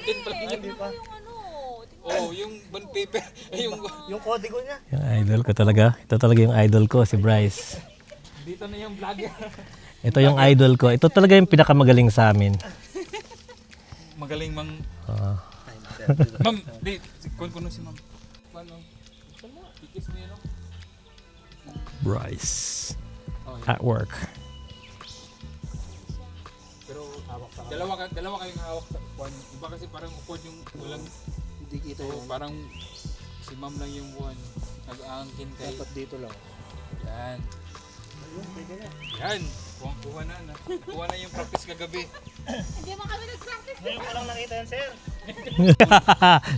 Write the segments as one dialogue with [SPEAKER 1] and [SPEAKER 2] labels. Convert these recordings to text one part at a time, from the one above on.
[SPEAKER 1] content pa lang.
[SPEAKER 2] Hindi pa.
[SPEAKER 1] Oh, yung bond paper.
[SPEAKER 2] Yung kodigo niya.
[SPEAKER 3] Yung idol ko talaga. Ito talaga yung idol ko, si Bryce.
[SPEAKER 1] Dito na yung vlogger.
[SPEAKER 3] Ito yung idol ko. Ito talaga yung pinakamagaling sa amin.
[SPEAKER 1] Magaling mang...
[SPEAKER 3] Ah.
[SPEAKER 1] Ma'am, di, kuno si ma'am. Paano? Ikis mo yun, no?
[SPEAKER 3] Bryce.
[SPEAKER 1] Oh,
[SPEAKER 3] At work.
[SPEAKER 1] Pero dalawa kayong hawak sa kwan. Iba kasi parang upod yung ulang.
[SPEAKER 2] Hindi kita
[SPEAKER 1] So,
[SPEAKER 2] yung
[SPEAKER 1] parang si ma'am lang yung buwan. Nag-aangkin kay.
[SPEAKER 2] dapat dito lang.
[SPEAKER 1] Yan.
[SPEAKER 2] Ayun, pwede na.
[SPEAKER 1] Yan. Kuha na. Kuha na yung practice kagabi.
[SPEAKER 4] Hindi mo kami nag-practice.
[SPEAKER 2] Ngayon ko lang nakita yan, sir.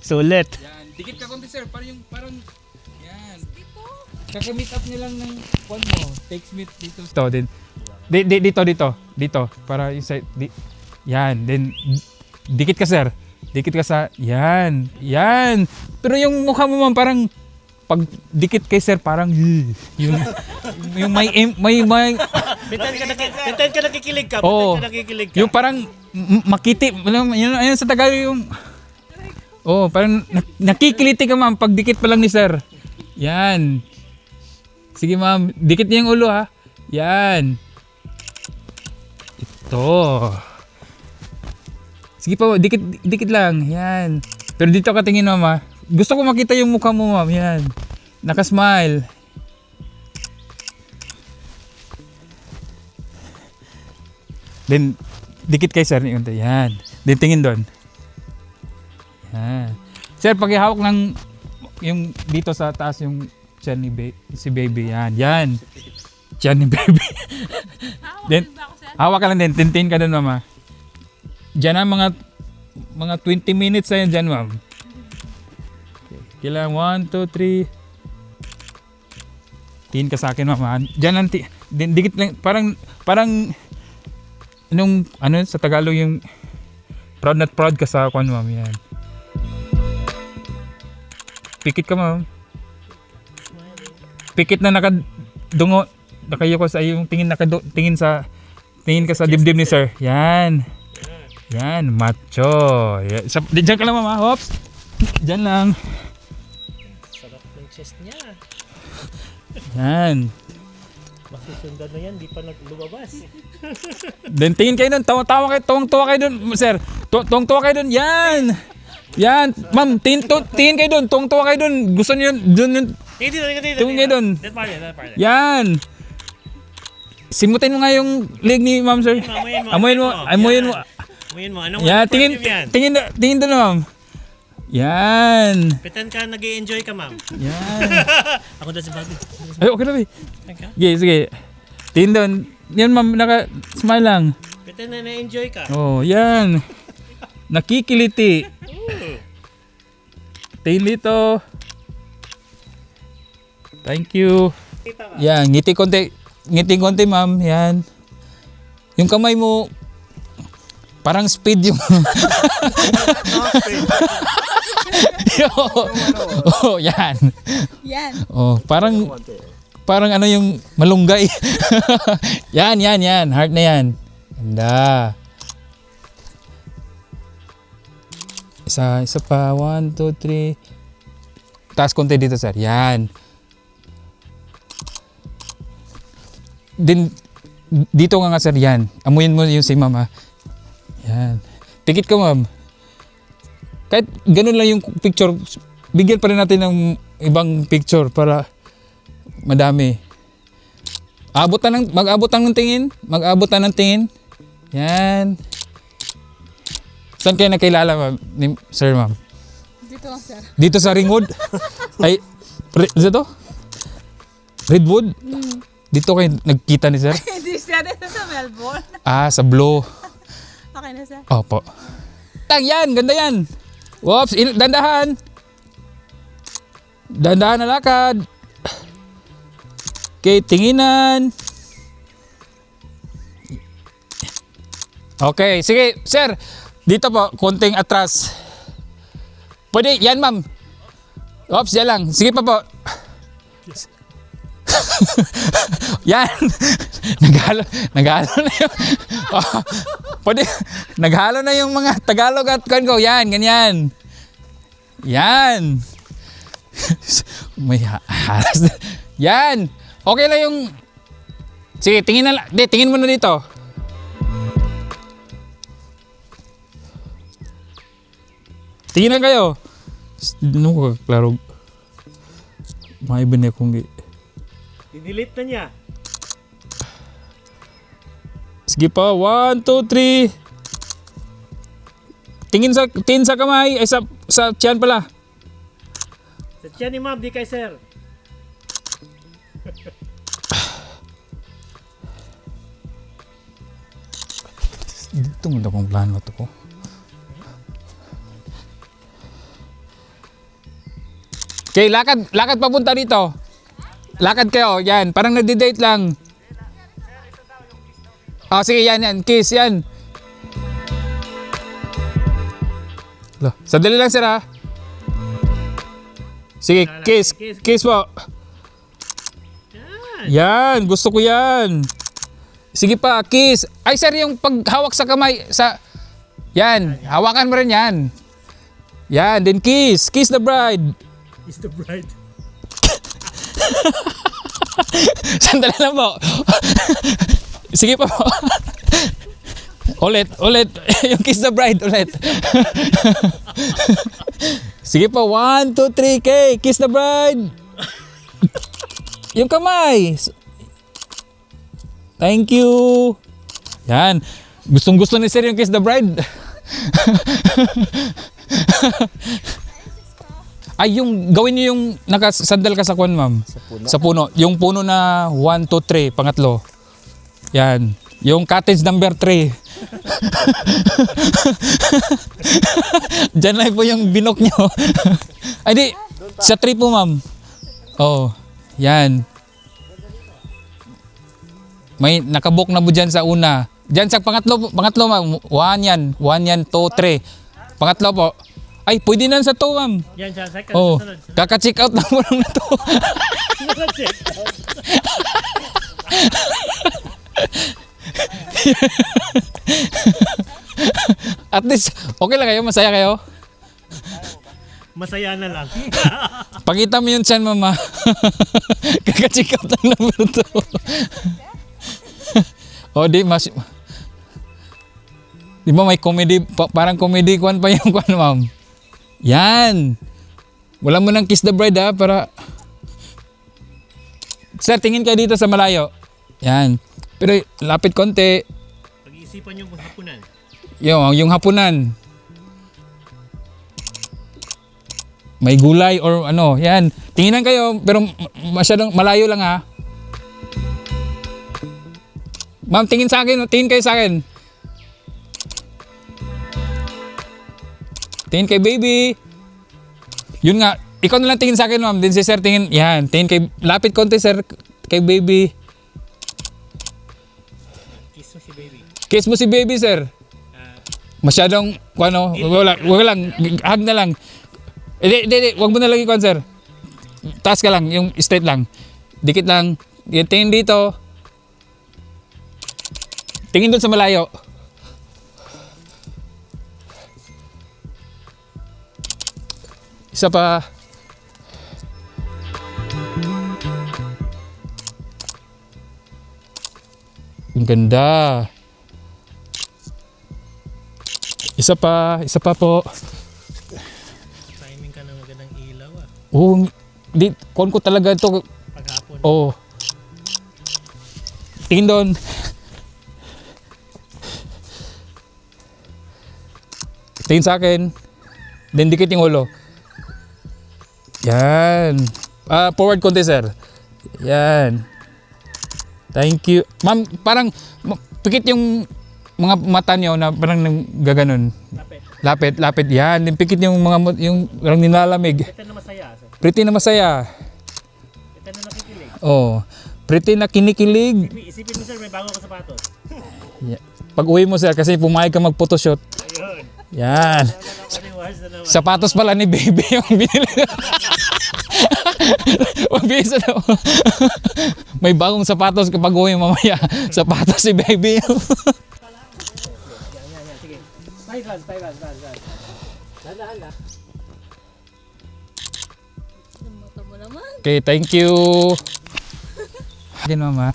[SPEAKER 3] Sulit.
[SPEAKER 1] Yan. Dikit ka konti sir. Parang yan. Kaka-meet up nilang ng kwan mo. Takes meet dito. Dito. Para yung side. Yan. Then, dikit ka sir. Dikit ka sa, yan. Pero yung mukha mo ma'am parang, pag dikit kay sir parang, yung may
[SPEAKER 2] Pretend ka nakikilig ka.
[SPEAKER 1] Oo.
[SPEAKER 2] Pretend ka nakikilig ka.
[SPEAKER 1] yung parang makiti, yun sa Tagalog yung, parang nakikiliti ka ma'am pag dikit pa lang ni sir. Yan. Sige ma'am, dikit niya yung ulo ha. Yan. Ito. Sige pa, dikit lang. Yan. Pero dito ka tingin mama. Gusto ko makita yung mukha mo ma'am. Yan. Naka-smile. Then, dikit kay sir. Yan. Then tingin doon. Yan. Sir, pag-ihawak ng yung dito sa taas yung tiyan ni si baby. Yan. Tiyan ni baby. Then, hawak ka lang din. Tintin ka doon mama. Diyan na mga 20 minutes na yan dyan, ma'am. Kailangan 1, 2, 3. Tingin ka sa akin, ma'am. Diyan lang, dikit lang. Parang, ano sa Tagalog yung proud not proud ka sa kwan, ma'am. Yan. Pikit ka, ma'am. Pikit na nakadungo. Nakayo ko sa yung tingin ka sa dibdib ni sir. Yan. Yan, macho. Diyan ka lang mama, hops. Diyan lang.
[SPEAKER 2] Sarap ng chest niya.
[SPEAKER 1] Yan.
[SPEAKER 2] Masusundan na yan, di pa lumabas.
[SPEAKER 1] Then tingin kayo doon, tuwang-tuwa kayo doon, sir. Tuwang-tuwa kayo doon. Yan. Yan, ma'am, tingin kayo doon, tuwang-tuwa kayo doon. Gusto niyo doon.
[SPEAKER 2] Dito.
[SPEAKER 1] Tingin kayo doon.
[SPEAKER 2] That part.
[SPEAKER 1] Yan. Simutin mo nga yung leg ni ma'am, sir. Amuyin mo.
[SPEAKER 2] Amuyin mo. Anong
[SPEAKER 1] Yan,
[SPEAKER 2] perfume yan?
[SPEAKER 1] tingin doon, ma'am. Yan.
[SPEAKER 2] Pretend ka nag-i-enjoy ka, ma'am.
[SPEAKER 1] Yan.
[SPEAKER 2] Ako daw si Bobby.
[SPEAKER 1] Ay, okay na ba?
[SPEAKER 2] Teka.
[SPEAKER 1] Sige. Tingin doon. Yan, ma'am, naka-smile lang.
[SPEAKER 2] Pretend na na-enjoy ka.
[SPEAKER 1] Oh, yan. Nakikiliti. Tingin dito. Thank you. Yan, ngiti konti, ma'am. Yan. Yung kamay mo, parang speed yung... Oh, yan.
[SPEAKER 4] Yan.
[SPEAKER 1] Oh, parang ano yung malunggay. Yan. Heart na yan. Ganda. Isa pa. 1, 2, 3. Taas konti dito, sir. Yan. Din dito nga sir, yan. Amuyin mo yung si mama. Yan. Tikit ka, ma'am. Kahit ganun lang yung picture, bigyan pa rin natin ng ibang picture para madami. Mag-abot ng tingin. Yan. Saan kayo nakilala, ma'am? Sir, ma'am?
[SPEAKER 4] Dito lang, sir.
[SPEAKER 1] Dito sa Ringwood? Ay, dito? Redwood? Dito kayo nagkita ni sir?
[SPEAKER 4] Hindi siya dito sa Melbourne.
[SPEAKER 1] Sa Blow.
[SPEAKER 4] Okay na, sir.
[SPEAKER 1] Opo. Yan, ganda yan. Whoops, dandahan. Dandahan na lakad. Okay, tinginan. Okay, sige, sir. Dito po, konting atras. Pwede, yan ma'am. Oops, yan lang. Sige pa po. Yan. Nagalo na yun. Pwede, naghalo na yung mga Tagalog at ko. Yan, ganyan. Yan. May haras. Yan. Okay lang yung... Sige, tingin na lang. Tingin mo na dito. Tingin na kayo. Ano ko klaro? May bine kong...
[SPEAKER 2] I-delete na niya.
[SPEAKER 1] Sige pa, 1, 2, 3. Tingin sa kamay, ay sa tiyan pala.
[SPEAKER 2] Sa tiyan ni ma'am, di kay sir.
[SPEAKER 1] Dito mo na kong plano to ko. Okay, lakad papunta dito. Lakad kayo, yan, parang nagdi-date lang. Oh, sige, yan, kiss, yan. Sandali lang, sir, ha? Sige, kiss po. Yan, gusto ko yan. Sige pa, kiss. Ay, sir, yung paghawak sa kamay, yan, hawakan mo rin yan. Yan, then kiss. Kiss the bride.
[SPEAKER 2] Is the bride.
[SPEAKER 1] Sandali lang po. Sige pa po. Ulit. Yung kiss the bride, ulit. Sige pa, 1, 2, 3, okay. Kiss the bride. Yung kamay. Thank you. Yan. Gustong-gusto ni sir yung kiss the bride. Ay, yung gawin niyo yung nakasandal ka sa kwan, ma'am. Sa puno. Yung puno na 1, 2, 3, pangatlo. Yan. Yung cottage number 3. Diyan lang po yung binok nyo. Ay, di. Sa 3 po, ma'am. Oh, yan. May nakabok na po dyan sa una. Dyan sa pangatlo, ma'am. 1 yan, 2, 3. Pangatlo po. Ay, pwede na sa 2, ma'am.
[SPEAKER 2] Yan siya, second.
[SPEAKER 1] Oh, kaka-check out na mo lang na to. At least, okay lang kayo? Masaya kayo?
[SPEAKER 2] Masaya na lang.
[SPEAKER 1] Pakita mo yun dyan, mama. Kaka-check out lang naman to. O, di ba may comedy, parang comedy kwan pa yung kwan, ma'am. Yan. Wala mo nang kiss the bride, ha, para... Sir, tingin kayo dito sa malayo. Yan. Pero lapit konti.
[SPEAKER 2] Pag-iisipan yung hapunan.
[SPEAKER 1] Yung hapunan. May gulay or ano, yan. Tinginan kayo, pero masyadong malayo lang, ha. Ma'am, tingin kayo sa akin. Tingin kay baby. Yun nga, ikaw na lang tingin sa akin, ma'am. Din si sir tingin, yan. Tingin kay, lapit konti, sir, kay baby.
[SPEAKER 2] Kiss mo si baby.
[SPEAKER 1] Kiss mo si baby, sir. Masyadong, ano, wag lang, hug na lang. Hindi, wag mo na lang ikon, sir. Taas ka lang, yung straight lang. Dikit lang. Tingin dito. Tingin doon sa malayo. Isa pa. Ang ganda. Isa pa po.
[SPEAKER 2] Timing ka ng magandang ilaw, ah.
[SPEAKER 1] Oh, kon ko talaga ito.
[SPEAKER 2] Paghapon.
[SPEAKER 1] Oh. Tingin doon. Tingin sa akin. Then dikit yung ulo. Yan. Forward konti, sir. Yan. Thank you. Ma'am, parang pikit yung mga mata niyo na parang gaganon. Lapit. Yan. Then pikit yung mga yung parang nilalamig.
[SPEAKER 2] Ito na masaya, sir.
[SPEAKER 1] Pretty na masaya.
[SPEAKER 2] Ito na nakikilig.
[SPEAKER 1] Oh. Pretty na kinikilig.
[SPEAKER 2] Isipin mo, sir, may bago ka sapatos.
[SPEAKER 1] Yeah. Pag uwi mo, sir, kasi pumayag ka mag-photoshoot.
[SPEAKER 2] Ayun.
[SPEAKER 1] Yan.
[SPEAKER 2] Paniwalas na naman.
[SPEAKER 1] Sapatos pala ni baby yung binili. Mabisa na. May bagong sapatos kapag uwi mamaya. Sapatos si baby.
[SPEAKER 2] Ay, Lance. Dahan na.
[SPEAKER 4] Mata mo naman.
[SPEAKER 1] Okay, thank you. Din mama.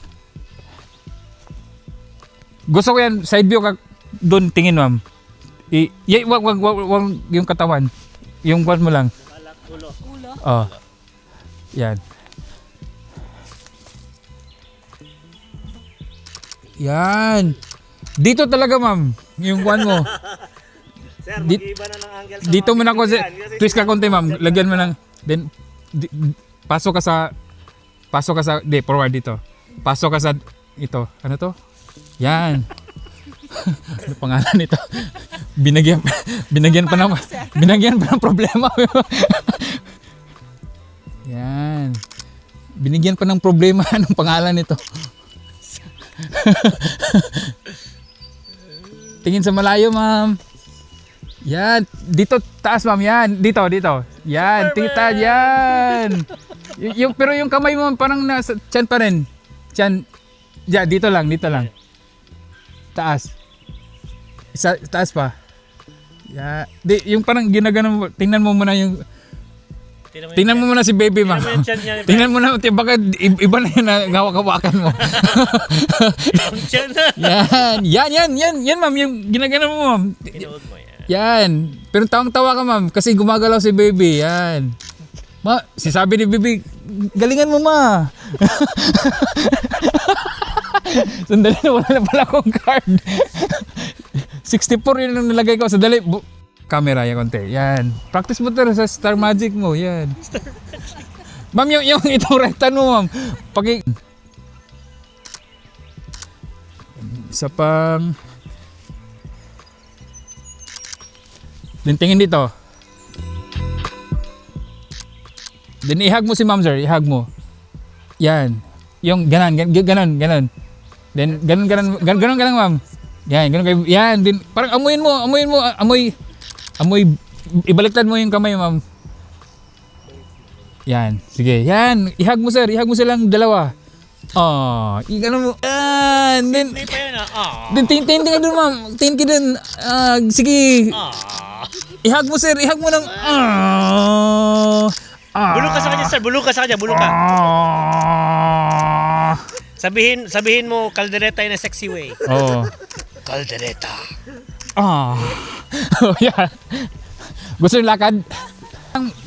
[SPEAKER 1] Gusto ko yan, side view ka doon tingin ma'am. Wag yung katawan. Yung kwan mo lang.
[SPEAKER 2] Balak, ulo.
[SPEAKER 4] Ulo.
[SPEAKER 1] Oh. Yan. Yan. Dito talaga ma'am, yung kwan mo.
[SPEAKER 2] Sir,
[SPEAKER 1] Di-
[SPEAKER 2] mag-iiba na ng angle sa
[SPEAKER 1] Dito
[SPEAKER 2] mga
[SPEAKER 1] mo na ko
[SPEAKER 2] pipilian. Kasi
[SPEAKER 1] twist ka konti ma'am.
[SPEAKER 2] dyan
[SPEAKER 1] Lagyan mo
[SPEAKER 2] lang.
[SPEAKER 1] ng then pasok ka sa forward dito. Pasok ka sa ito. Ano to? Yan. Ano pangalan nito? binagyan pa ng problema. Yan. Binigyan pa ng problema ng pangalan nito. Tingin sa malayo, ma'am. Yan, dito taas ma'am, yan. Dito. Yan, tita, yan. Pero yung kamay mo parang nasa tiyan pa rin. Tiyan. Yeah, dito lang. Taas. Taas pa. Yeah. Yung parang ginaganon mo. Tingnan mo muna yung Tingnan mo muna si baby, ma'am.
[SPEAKER 2] Tingnan mo yung tiyan niya.
[SPEAKER 1] Tingnan mo na, baka iba na yun na hawak-hawakan mo.
[SPEAKER 2] Ang tiyan na.
[SPEAKER 1] Yan, ma'am, yung ginagano mo, ma'am.
[SPEAKER 2] Tinuod mo yan.
[SPEAKER 1] Yan. Pero tawang-tawa ka, ma'am, kasi gumagalaw si baby. Yan. Sabi ni baby, galingan mo, ma. Sandali na, wala na pala akong card. 64 yun ang nilagay ko. Sandali, camera yan konti. Yan. Practice mo to sa Star Magic mo. Yan. Ma'am, yung itong rectan mo, ma'am. Isa pang... Then tingin dito. Then ihag mo si ma'am, sir. Ihag mo. Yan. Yung ganon. Then ganon, ma'am. Yan, ganon. Yan. Then parang amuyin mo. Amoy, ibaliktad mo yung kamay, ma'am. Yan, sige. Yan, ihag mo, sir. Ihag mo silang dalawa. Igano mo. Yan. Then,
[SPEAKER 2] Hindi pa yun,
[SPEAKER 1] then tingin ka dun, ma'am. Tingin ka dun. Sige. Ihag mo, sir. Ihag mo ng,
[SPEAKER 2] Bulong ka sa kanya, sir. Bulong ka. Sabihin mo, kaldereta in a sexy way.
[SPEAKER 1] Oh.
[SPEAKER 2] Kaldereta.
[SPEAKER 1] Yan. Gusto yung lakad?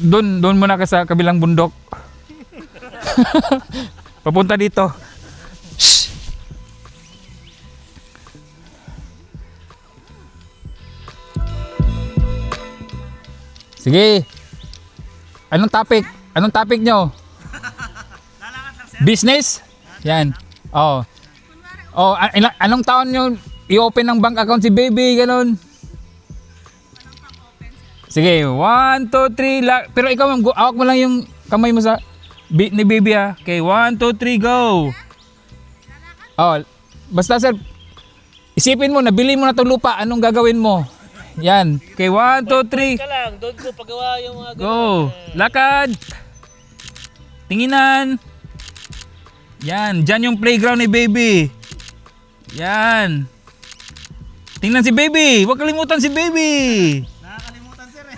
[SPEAKER 1] Doon muna ka sa kabilang bundok. Papunta dito. Shh. Sige. Anong topic nyo? Business? Yan. Anong taon nyo i-open ng bank account si baby, ganun? Sige, 1, 2, 3, pero ikaw, hawak mo lang yung kamay mo sa ni baby, ha. Okay, 1, 2, 3, go! Basta, sir, isipin mo, nabili mo na itong lupa, anong gagawin mo? Yan. Okay, 1, 2, 3,
[SPEAKER 2] Ka lang, doon ko pagawa yung mga
[SPEAKER 1] go! Lakad! Tinginan! Yan, dyan yung playground ni baby. Yan. Tingnan si baby, huwag kalimutan si baby.
[SPEAKER 2] Nakakalimutan, sir, eh.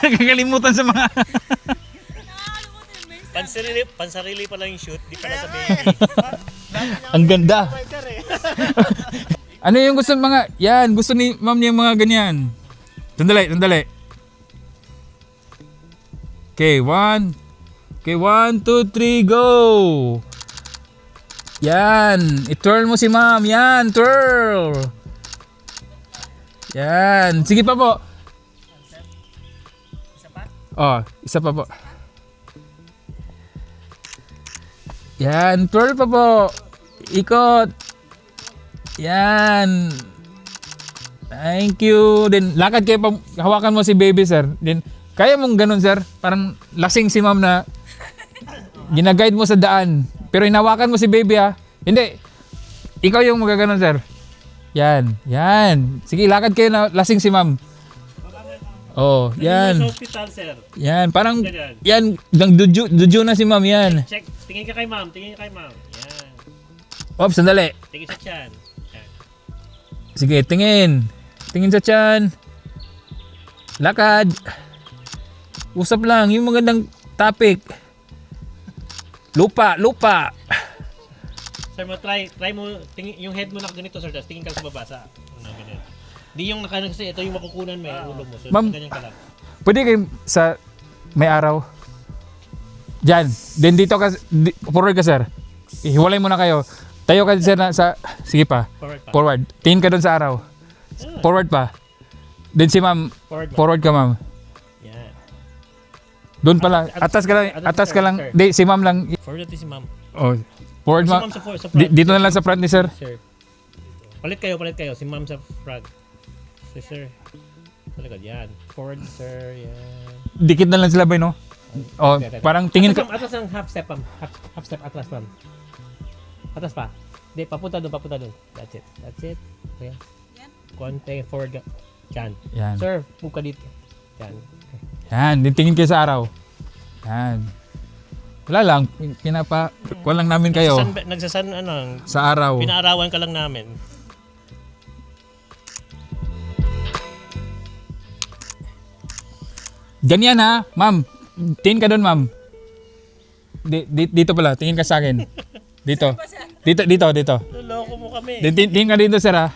[SPEAKER 1] Nakakalimutan sa mga...
[SPEAKER 2] Pansarili pa lang yung shoot, di pala sa baby.
[SPEAKER 1] Ang ganda.
[SPEAKER 2] Sir, eh.
[SPEAKER 1] Ano yung gusto ng mga... Yan, gusto ni ma'am niya yung mga ganyan. Sandali. Okay, 1, 2, 3, go! Yan, i-twirl mo si ma'am. Yan, twirl. Yan, sige pa po. Isa pa po. Yan, twirl pa po. Ikot. Yan. Thank you. Then, lakad kayo pa. Hawakan mo si baby, sir. Then, kaya mong ganun, sir. Parang lasing si ma'am na ginaguide mo sa daan. Pero hinawakan mo si baby, ha. Hindi. Ikaw yung magaganon, sir. Yan. Sige, lakad kayo na lasing si ma'am. Yan.
[SPEAKER 2] Sa hospital, sir.
[SPEAKER 1] Yan, parang,
[SPEAKER 2] Ganyan.
[SPEAKER 1] yan, dujo na si ma'am, yan.
[SPEAKER 2] Check. Tingin ka kay ma'am. Yan.
[SPEAKER 1] Sandali.
[SPEAKER 2] Tingin sa tiyan. Yan.
[SPEAKER 1] Sige, tingin. Tingin sa tiyan. Lakad. Usap lang. Yung magandang topic. Lupa.
[SPEAKER 2] Sir, try mo, yung head mo na ganito, sir. Tapos tingin ka sa baba sa, ganyan. Di yung nakaano kasi, ito yung makukunan mo, yung ulo mo. So,
[SPEAKER 1] Ma'am.
[SPEAKER 2] ganyan ka lang.
[SPEAKER 1] Pwede kayo sa may araw. Diyan. Then dito ka, forward ka sir. Hiwalay muna kayo. Tayo ka sir na sa, sige pa.
[SPEAKER 2] Forward pa.
[SPEAKER 1] Forward. Tingin ka doon sa araw. Forward pa. Then si ma'am,
[SPEAKER 2] Forward, ma'am.
[SPEAKER 1] forward ka ma'am.
[SPEAKER 2] Yan.
[SPEAKER 1] Doon pala. Atas ka lang. Atas ka lang. Di, si ma'am lang.
[SPEAKER 2] Forward natin si ma'am.
[SPEAKER 1] Oh. Forward
[SPEAKER 2] Si
[SPEAKER 1] ma'am.
[SPEAKER 2] ma'am sa front.
[SPEAKER 1] Dito na lang sa front ni sir.
[SPEAKER 2] Sir. Palit kayo. Si ma'am sa front. Sir. Sa likod, yan. Forward, sir. Yan.
[SPEAKER 1] Dikit na lang sila ba no? Oh,
[SPEAKER 2] Okay.
[SPEAKER 1] parang tingin ka.
[SPEAKER 2] Atlas ng half step, ma'am. Half step, atlas, ma'am. Atlas pa. Hindi, papunta doon. That's it. Okay. Konti, forward ka. Yan.
[SPEAKER 1] Yan.
[SPEAKER 2] Sir, move ka dito. Yan.
[SPEAKER 1] Yan. Din tingin kayo sa araw. Yan. Wala lang. Kuha lang namin kayo. Sa araw.
[SPEAKER 2] Pinaarawan ka lang namin.
[SPEAKER 1] Ganyan ha, ma'am. Tingin ka doon, ma'am. Dito pala, tingin ka sa akin. Dito. Dito.
[SPEAKER 2] Loloko mo kami.
[SPEAKER 1] Tingin ka dito, sir ha.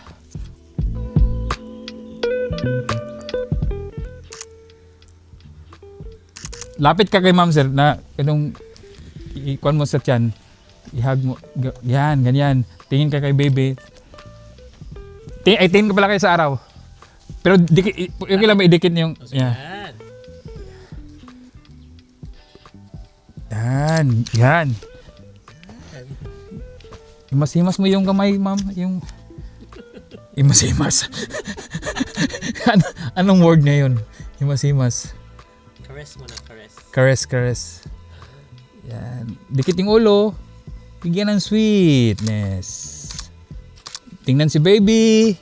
[SPEAKER 1] Lapit ka kay ma'am, sir, na itong ikuan mo sa tiyan. Ihag mo. Yan, ganyan. Tingin ka kay baby. Tingin ka pala kayo sa araw. Pero yung kailan ba idikit yung... Yeah. Yan. Himas-himas mo yung kamay, ma'am. Yung... Himas-himas. Anong word ngayon? Himas-himas.
[SPEAKER 2] Caress mo na, caress.
[SPEAKER 1] Caress. Yan. Dikit yung ulo. Bigyan ng sweetness. Tingnan si baby.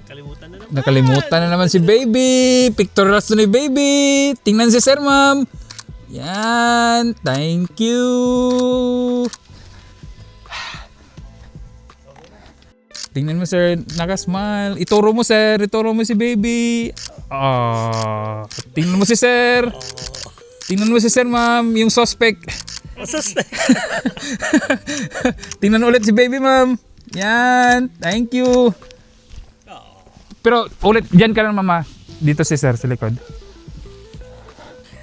[SPEAKER 2] Kalimutan na naman.
[SPEAKER 1] Nakalimutan na naman si baby. Pictorial ni baby. Tingnan si sir, ma'am. Yan. Thank you. Tingnan mo sir. Nakasmile. Ituro mo sir. Ituro mo si baby. Tingnan mo si sir. Tingnan mo si sir, ma'am. Yung suspect. Tingnan ulit si baby, ma'am. Yan. Thank you. Pero ulit, dyan ka lang, mama. Dito si sir, sa likod.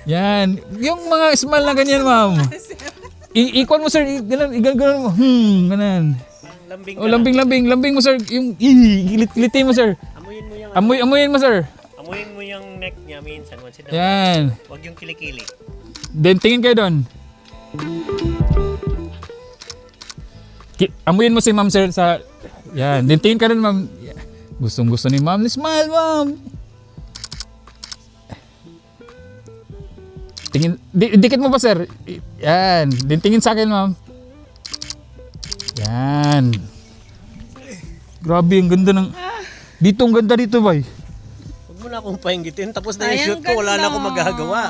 [SPEAKER 1] Yan. Yung mga smile na ganyan, ma'am. Ikon mo, sir. Ganun mo. Ganun.
[SPEAKER 2] Lambing
[SPEAKER 1] Oh, lambing mo, sir. Yung, gilitin mo, sir.
[SPEAKER 2] Amuyin mo yung
[SPEAKER 1] Amuyin mo, sir.
[SPEAKER 2] Amuyin mo yung neck niya minsan. Once in a while.
[SPEAKER 1] Yan.
[SPEAKER 2] Huwag yung kilikili.
[SPEAKER 1] Then, tingin kayo doon. Amuyin mo si ma'am, sir, sa... Yan. Then, tingin ka doon, ma'am. Gustong-gusto ni ma'am. Smile, ma'am. Tingin... Dikit mo pa, sir. Yan. Then, tingin sa akin, ma'am. Yan. Grabe, ang ganda ng... Dito, ang ganda dito, boy.
[SPEAKER 2] Huwag mo na akong painggitin. Tapos na yung shoot ko. Wala na akong magagawa.